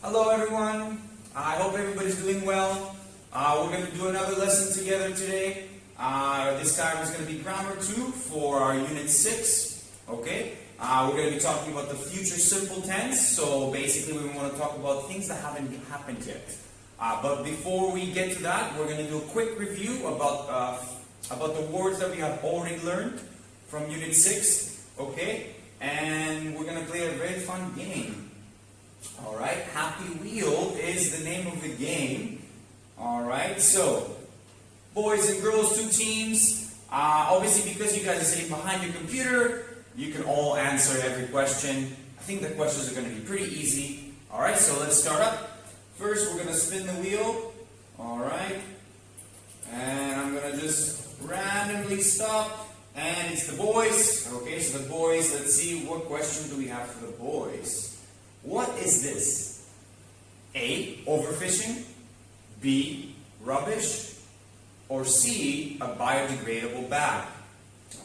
Hello everyone, I hope everybody's doing well. We're going to do another lesson together today. This time it's going to be Grammar 2 for our Unit 6. Okay, we're going to be talking about the future simple tense. So basically we want to talk about things that haven't happened yet. But before we get to that, we're going to do a quick review about the words that we have already learned from Unit 6. Okay, and we're going to play a very fun game. Alright, Happy Wheel is the name of the game. Alright, so boys and girls, two teams. Obviously, because you guys are sitting behind your computer, you can all answer every question. I think the questions are going to be pretty easy. Alright, so let's start up. First, we're going to spin the wheel. Alright, and I'm going to just randomly stop. And it's the boys. Okay, so the boys, let's see, what question do we have for the boys? What is this? A, overfishing, B, rubbish, or C, a biodegradable bag?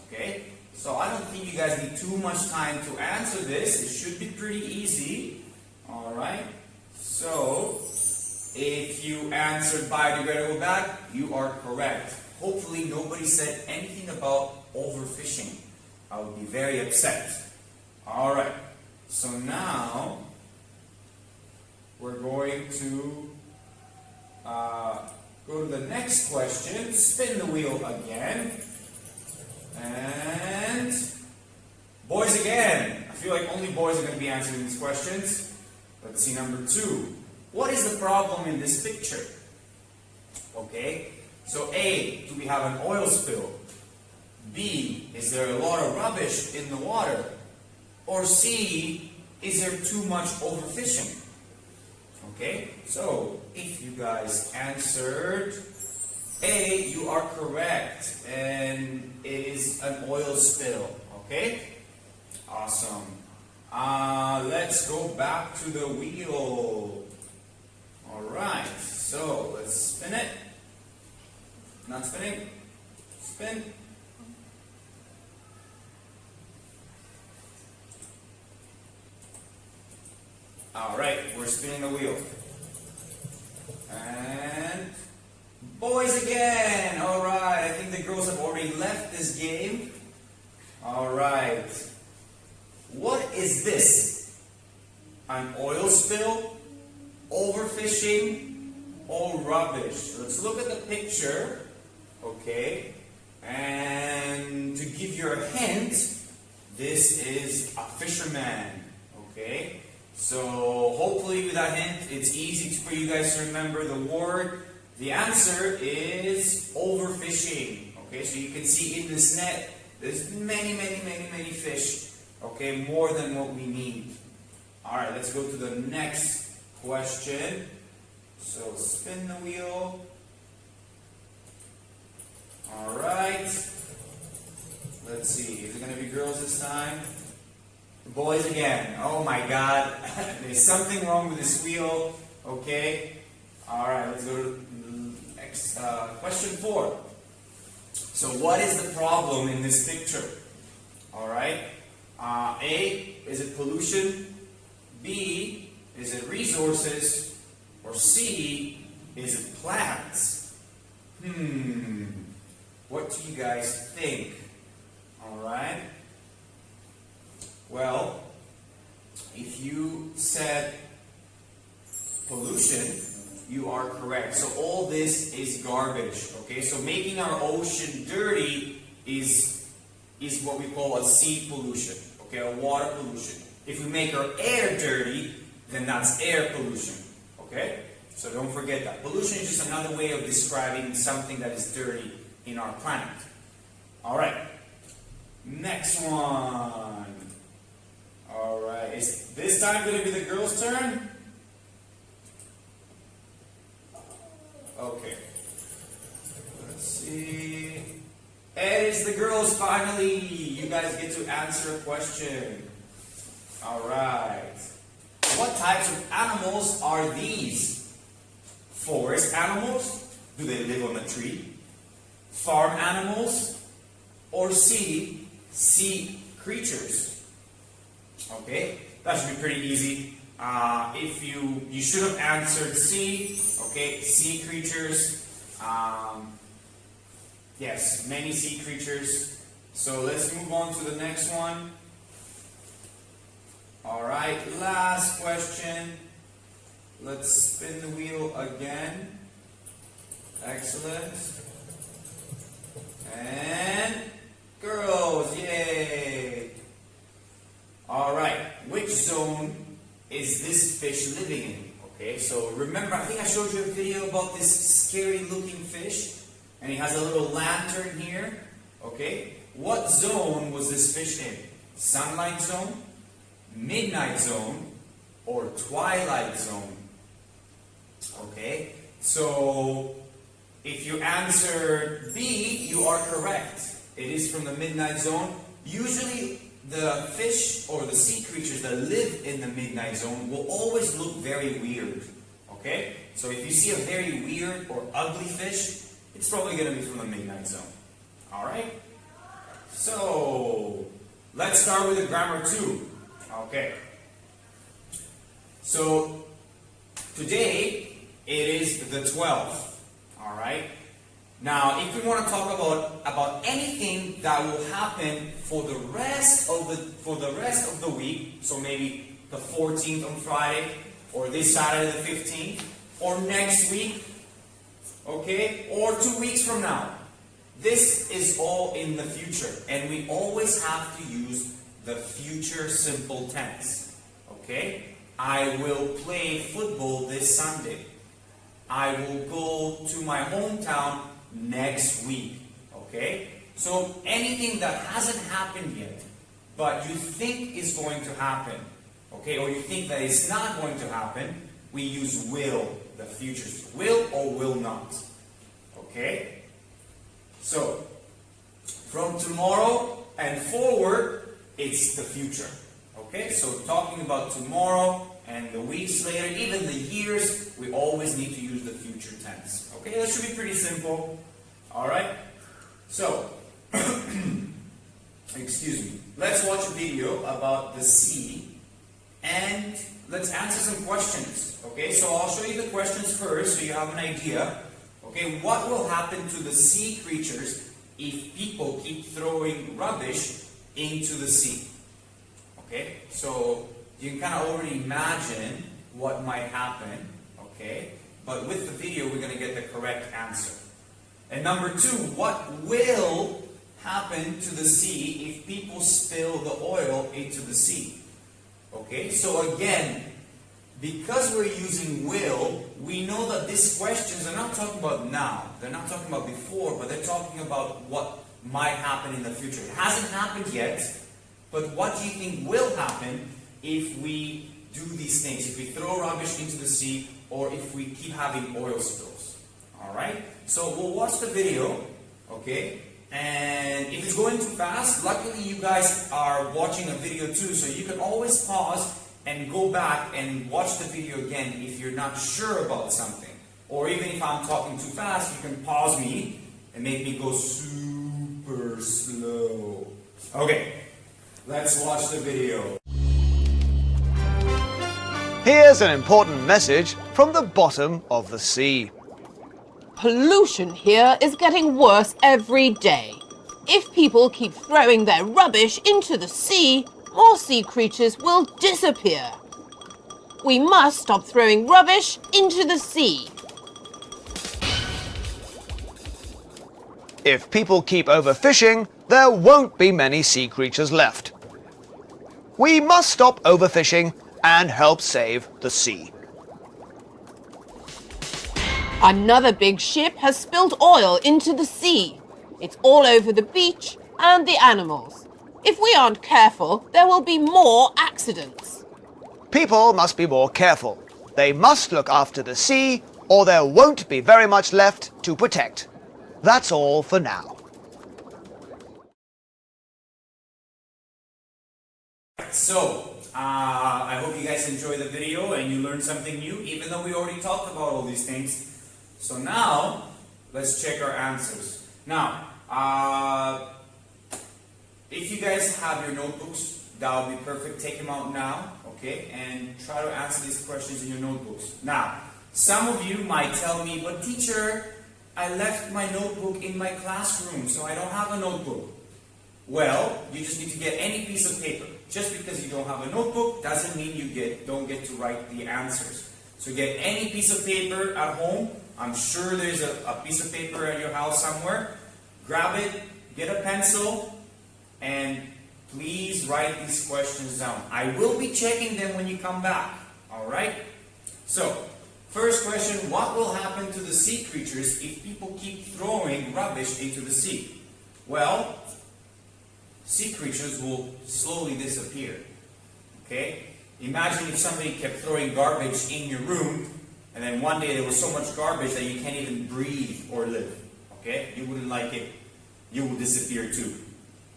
Okay, so I don't think you guys need too much time to answer this. It should be pretty easy. Alright, so if you answered biodegradable bag, you are correct. Hopefully nobody said anything about overfishing. I would be very upset. Alright, so now we're going to go to the next question. Spin the wheel again. And boys again. I feel like only boys are going to be answering these questions. Let's see number 2. What is the problem in this picture? Okay, so A, do we have an oil spill? B, is there a lot of rubbish in the water? Or C, is there too much overfishing? Okay, so if you guys answered A, you are correct, and it is an oil spill. Okay, awesome. Let's go back to the wheel. Alright, so let's spin it. Not spinning. Spin. Alright, we're spinning the wheel. And boys again! Alright, I think the girls have already left this game. Alright. What is this? An oil spill? Overfishing? Or rubbish? Let's look at the picture. Okay. And to give you a hint, this is a fisherman. Okay. So hopefully with that hint, it's easy for you guys to remember the word. The answer is overfishing. Okay, so you can see in this net, there's many fish. Okay, more than what we need. Alright, let's go to the next question. So spin the wheel. Alright. Let's see, is it going to be girls this time? Boys again. Oh my god. There's something wrong with this wheel. Okay. Alright, let's go to the next question 4. So what is the problem in this picture? Alright. A, is it pollution? B, is it resources? Or C, is it plants? What do you guys think? Alright. Well, if you said pollution, you are correct. So all this is garbage. Okay, so making our ocean dirty is what we call a sea pollution. Okay, a water pollution. If we make our air dirty, then that's air pollution. Okay, so don't forget that. Pollution is just another way of describing something that is dirty in our planet. All right, next one. Alright, is this time going to be the girls' turn? Okay. Let's see. It is the girls finally. You guys get to answer a question. Alright. What types of animals are these? Forest animals? Do they live on a tree? Farm animals? Or sea creatures? Okay, that should be pretty easy. if you should have answered C, okay, sea creatures. Yes, many sea creatures. So let's move on to the next one. All right, last question. Let's spin the wheel again. Excellent. And girls, yay! All right, which zone is this fish living in? Okay, so remember, I think I showed you a video about this scary looking fish, and he has a little lantern here. Okay, what zone was this fish in? Sunlight zone, midnight zone, or twilight zone? Okay, so if you answer B, you are correct. It is from the midnight zone. Usually the fish or the sea creatures that live in the midnight zone will always look very weird. Okay? So if you see a very weird or ugly fish, it's probably going to be from the midnight zone. Alright? So, let's start with the grammar 2. Okay. So, today it is the 12th. Alright? Now, if we want to talk about anything that will happen for the rest of the week, so maybe the 14th on Friday, or this Saturday the 15th, or next week, okay, or 2 weeks from now. This is all in the future, and we always have to use the future simple tense. Okay? I will play football this Sunday. I will go to my hometown next week. Okay? So anything that hasn't happened yet, but you think is going to happen, okay, or you think that it's not going to happen, we use will, the future. Will or will not. Okay? So, from tomorrow and forward, it's the future. Okay? So, talking about tomorrow and the weeks later, even the years, we always need to use the future tense. Okay? That should be pretty simple. Alright? So, excuse me. Let's watch a video about the sea and let's answer some questions. Okay? So, I'll show you the questions first so you have an idea. Okay, what will happen to the sea creatures if people keep throwing rubbish into the sea? Okay, so you can kind of already imagine what might happen. Okay, but with the video, we're going to get the correct answer. And number 2, what will happen to the sea if people spill the oil into the sea? Okay, so again, because we're using will, we know that these questions are not talking about now. They're not talking about before, but they're talking about what might happen in the future. It hasn't happened yet, but what do you think will happen if we do these things? If we throw rubbish into the sea, or if we keep having oil spills. Alright? So we'll watch the video, okay? And if it's going too fast, luckily you guys are watching a video too, so you can always pause and go back and watch the video again if you're not sure about something. Or even if I'm talking too fast, you can pause me and make me go super slow. Okay, let's watch the video. Here's an important message from the bottom of the sea. Pollution here is getting worse every day. If people keep throwing their rubbish into the sea, more sea creatures will disappear. We must stop throwing rubbish into the sea. If people keep overfishing, there won't be many sea creatures left. We must stop overfishing and help save the sea. Another big ship has spilled oil into the sea. It's all over the beach and the animals. If we aren't careful, there will be more accidents. People must be more careful. They must look after the sea, or there won't be very much left to protect. That's all for now. So, I hope you guys enjoyed the video and you learned something new, even though we already talked about all these things. So now, let's check our answers. Now, if you guys have your notebooks, that would be perfect. Take them out now, Okay, and try to answer these questions in your notebooks. Now, some of you might tell me, but teacher, I left my notebook in my classroom, so I don't have a notebook. Well, you just need to get any piece of paper. Just because you don't have a notebook doesn't mean you don't get to write the answers. So get any piece of paper at home. I'm sure there's a piece of paper at your house somewhere. Grab it, get a pencil, and please write these questions down. I will be checking them when you come back. Alright? So, first question, what will happen to the sea creatures if people keep throwing rubbish into the sea? Well, sea creatures will slowly disappear. Okay? Imagine if somebody kept throwing garbage in your room, and then one day there was so much garbage that you can't even breathe or live. Okay? You wouldn't like it. You will disappear too.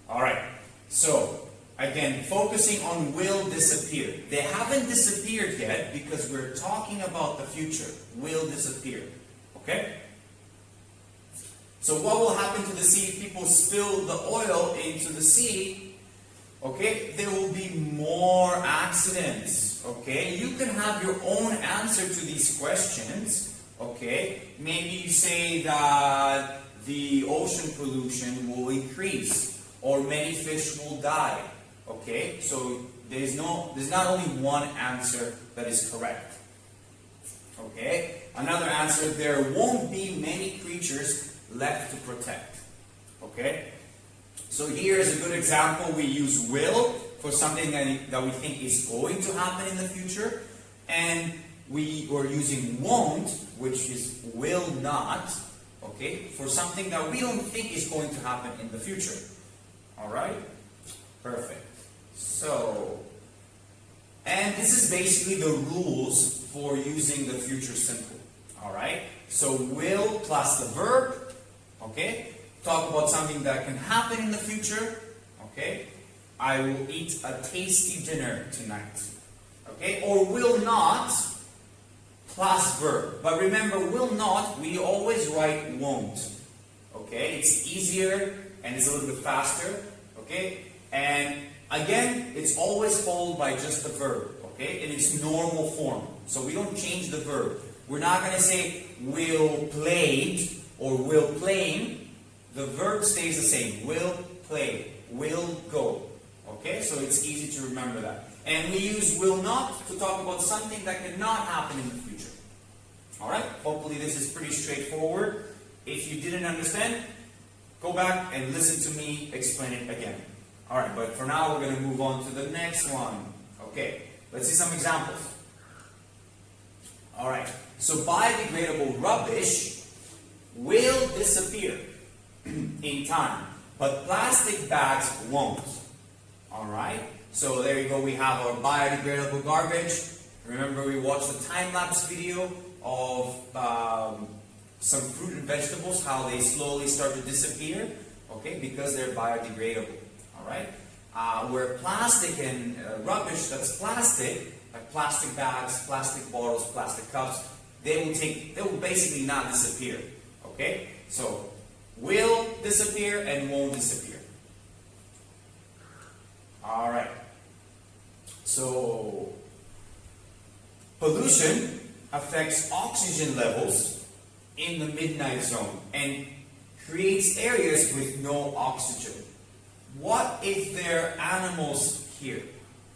Alright. So, again, focusing on will disappear. They haven't disappeared yet because we're talking about the future. Will disappear. Okay? So what will happen to the sea if people spill the oil into the sea? Okay, there will be more accidents. Okay, you can have your own answer to these questions. Okay, maybe you say that the ocean pollution will increase or many fish will die. Okay, so there's not only one answer that is correct. Okay, another answer, there won't be many creatures left to protect. Okay, so here is a good example. We use will for something that we think is going to happen in the future, and we are using won't, which is will not, okay, for something that we don't think is going to happen in the future. Alright? Perfect. So, and this is basically the rules for using the future simple. Alright? So will plus the verb, okay? Talk about something that can happen in the future, okay? I will eat a tasty dinner tonight. Okay? Or will not plus verb. But remember, will not, we always write won't. Okay? It's easier and it's a little bit faster. Okay? And again, it's always followed by just the verb. Okay? In its normal form. So we don't change the verb. We're not going to say will played or will playing. The verb stays the same. Will play. Will go. Okay? So it's easy to remember that. And we use will not to talk about something that cannot happen in the future. Alright? Hopefully this is pretty straightforward. If you didn't understand, go back and listen to me explain it again. Alright, but for now we're going to move on to the next one. Okay, let's see some examples. Alright, so biodegradable rubbish will disappear in time, but plastic bags won't. Alright, so there you go, we have our biodegradable garbage. Remember we watched the time-lapse video of some fruit and vegetables, how they slowly start to disappear, okay, because they're biodegradable. Alright? Where plastic and rubbish that's plastic, like plastic bags, plastic bottles, plastic cups, they will basically not disappear. Okay? So, will disappear and won't disappear. Alright. So, pollution affects oxygen levels in the midnight zone and creates areas with no oxygen. What if there are animals here?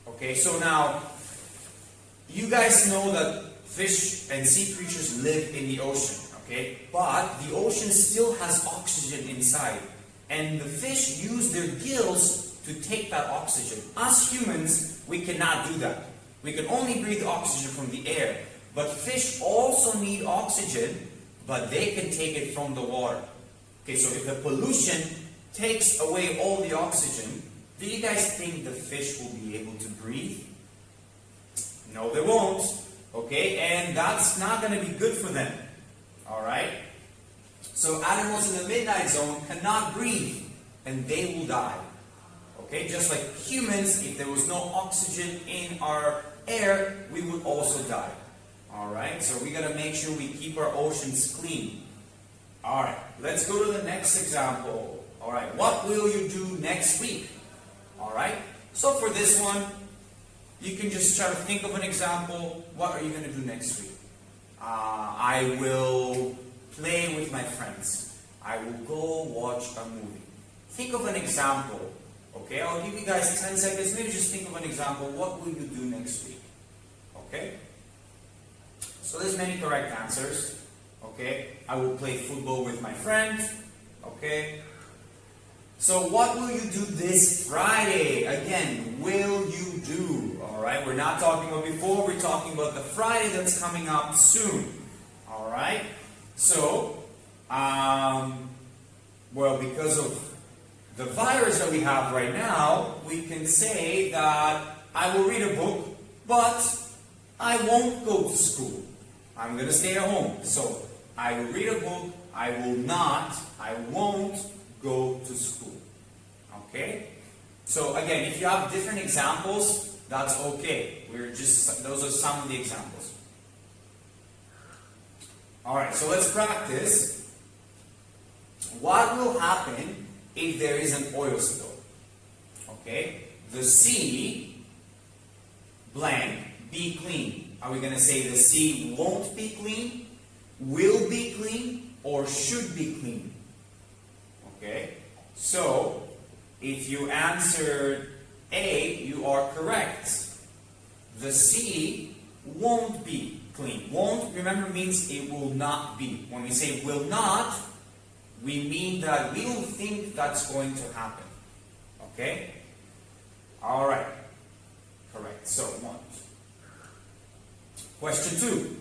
Okay, so now, you guys know that fish and sea creatures live in the ocean, okay? But the ocean still has oxygen inside. And the fish use their gills to take that oxygen. Us humans, we cannot do that. We can only breathe oxygen from the air. But fish also need oxygen, but they can take it from the water. Okay, so if the pollution takes away all the oxygen, do you guys think the fish will be able to breathe? No, they won't. Okay, and that's not going to be good for them. Alright? So animals in the midnight zone cannot breathe, and they will die. Okay, just like humans, if there was no oxygen in our air, we would also die. Alright, so we got to make sure we keep our oceans clean. Alright, let's go to the next example. Alright, what will you do next week? Alright, so for this one, you can just try to think of an example. What are you going to do next week? I will play with my friends. I will go watch a movie. Think of an example. Okay, I'll give you guys 10 seconds. Maybe just think of an example. What will you do next week? Okay? So there's many correct answers. Okay? I will play football with my friends. Okay? So what will you do this Friday? Again, will you do? Alright? We're not talking about before. We're talking about the Friday that's coming up soon. Alright? So, well, because of the virus that we have right now, we can say that I will read a book, but I won't go to school. I'm going to stay at home. So, I will read a book, I won't go to school. Okay? So again, if you have different examples, that's okay. Those are some of the examples. Alright, so let's practice. What will happen if there is an oil spill? Okay? The sea, blank, be clean. Are we going to say the sea won't be clean, will be clean, or should be clean? Okay? So, if you answered A, you are correct. The sea won't be clean. Won't, remember, means it will not be. When we say will not, we mean that we don't think that's going to happen. Okay? Alright. Correct. So, 1. Question 2.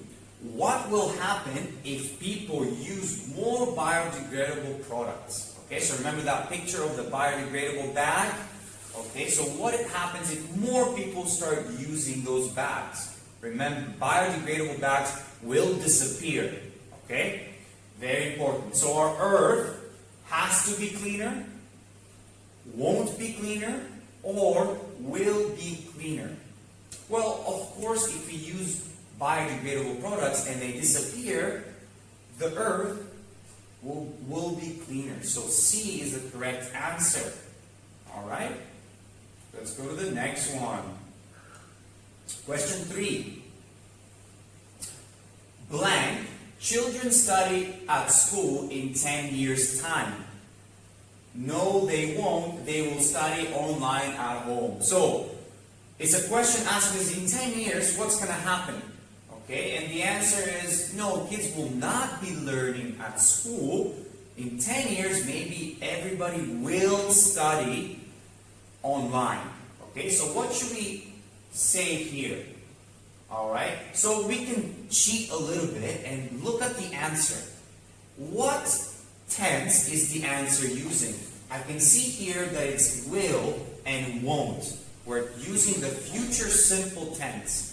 What will happen if people use more biodegradable products? Okay, so remember that picture of the biodegradable bag? Okay, so what happens if more people start using those bags? Remember, biodegradable bags will disappear. Okay? Very important. So our earth has to be cleaner, won't be cleaner, or will be cleaner. Well, of course, if we use biodegradable products and they disappear, the earth will be cleaner. So C is the correct answer. Alright? Let's go to the next one. Question 3. Blank. Children study at school in 10 years' time. No, they won't. They will study online at home. So, it's a question asking us in 10 years, what's going to happen? Okay, and the answer is no, kids will not be learning at school. In 10 years, maybe everybody will study online. Okay, so what should we say here? Alright, so we can cheat a little bit and look at the answer. What tense is the answer using? I can see here that it's will and won't. We're using the future simple tense.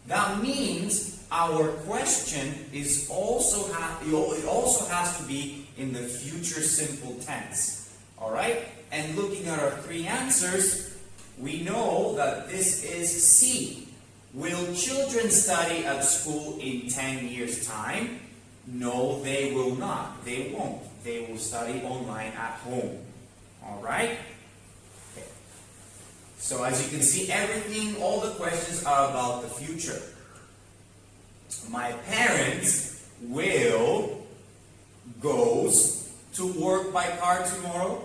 That means our question is also it also has to be in the future simple tense. Alright? And looking at our 3 answers, we know that this is C. Will children study at school in 10 years' time? No, they will not. They won't. They will study online at home. Alright? Okay. So as you can see, all the questions are about the future. My parents goes to work by car tomorrow.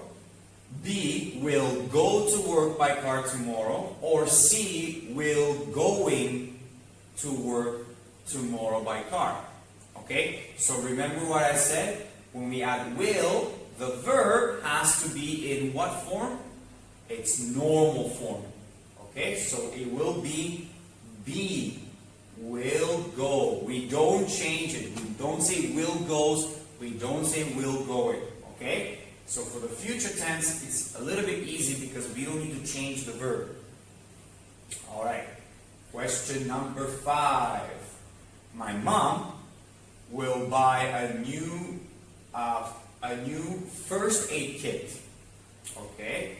B, will go to work by car tomorrow. Or C, will going to work tomorrow by car. Okay? So remember what I said? When we add will, the verb has to be in what form? Its normal form. Okay? So it will be B, will go. We don't change it. We don't say will goes. We don't say will going. Okay? So for the future tense, it's a little bit easy because we don't need to change the verb. Alright. Question number 5. My mom will buy a new first aid kit. Okay?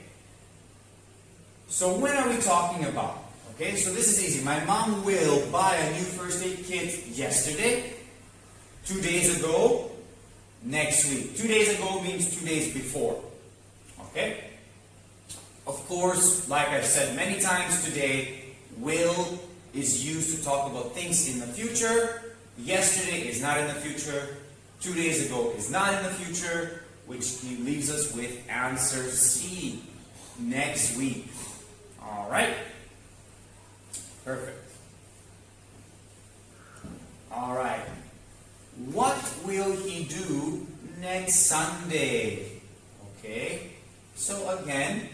So when are we talking about? Okay, so this is easy. My mom will buy a new first aid kit yesterday, 2 days ago, next week. 2 days ago means 2 days before. Okay? Of course, like I've said many times today, Will is used to talk about things in the future. Yesterday is not in the future. 2 days ago is not in the future, which leaves us with answer C, next week. All right? Perfect. All right. What will he do next Sunday? Okay. So again,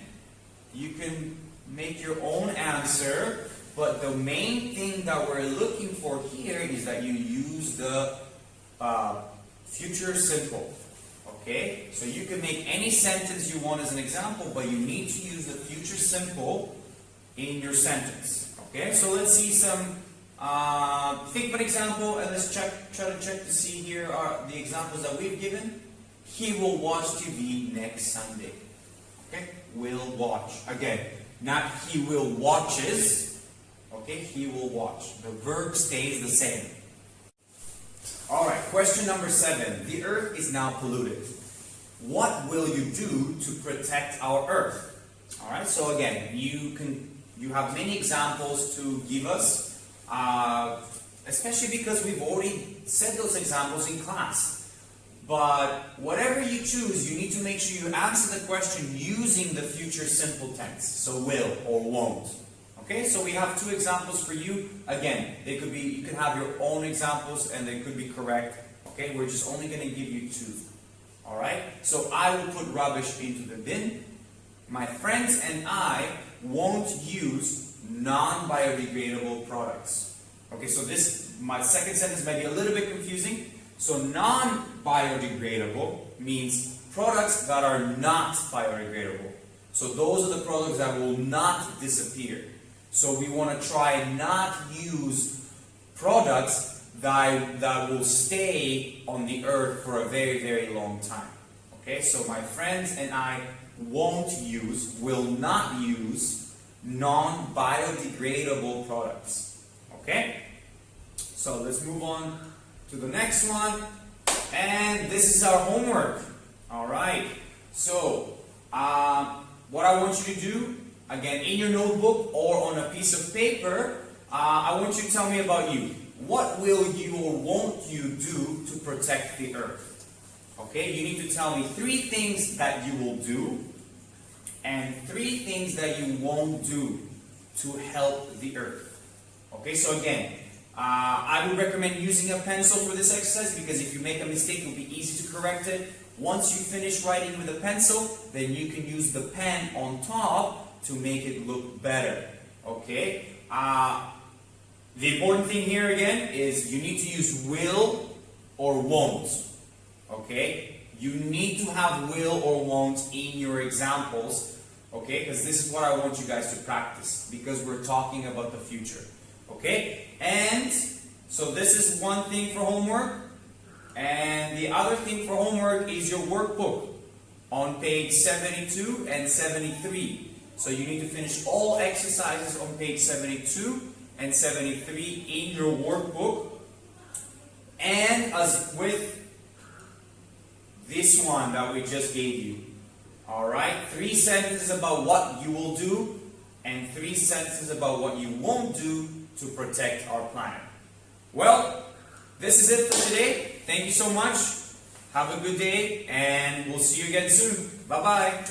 you can make your own answer, but the main thing that we're looking for here is that you use the future simple. Okay? So you can make any sentence you want as an example, but you need to use the future simple in your sentence. Okay? So let's see some, think of an example and let's try to check to see here are the examples that we've given. He will watch TV next Sunday. Okay? Will watch. Again, not he will watches. Okay? He will watch. The verb stays the same. Alright, question number 7. The earth is now polluted. What will you do to protect our earth? Alright, so again, you have many examples to give us, especially because we've already said those examples in class. But whatever you choose, you need to make sure you answer the question using the future simple tense. So will or won't. Okay, so we have 2 examples for you. Again, they could be, you can have your own examples and they could be correct. Okay, we're just only going to give you 2. Alright, so I will put rubbish into the bin. My friends and I won't use non-biodegradable products. Okay, so my second sentence might be a little bit confusing. So non-biodegradable means products that are not biodegradable. So those are the products that will not disappear. So we want to try not use products that will stay on the earth for a very, very long time. Okay, so my friends and I will not use non-biodegradable products. Okay, so let's move on to the next one. And this is our homework. Alright, so what I want you to do, again, in your notebook or on a piece of paper, I want you to tell me about you. What will you or won't you do to protect the earth? Okay, you need to tell me 3 things that you will do and 3 things that you won't do to help the earth. Okay, so again, I would recommend using a pencil for this exercise because if you make a mistake, it will be easy to correct it. Once you finish writing with a pencil, then you can use the pen on top to make it look better. Okay? The important thing here again is you need to use will or won't. Okay? You need to have will or won't in your examples. Okay? Because this is what I want you guys to practice because we're talking about the future. Okay? And so this is one thing for homework. And the other thing for homework is your workbook on page 72 and 73. So you need to finish all exercises on page 72 and 73 in your workbook. And as with this one that we just gave you. Alright? 3 sentences about what you will do and 3 sentences about what you won't do to protect our planet. Well, this is it for today. Thank you so much. Have a good day and we'll see you again soon. Bye-bye.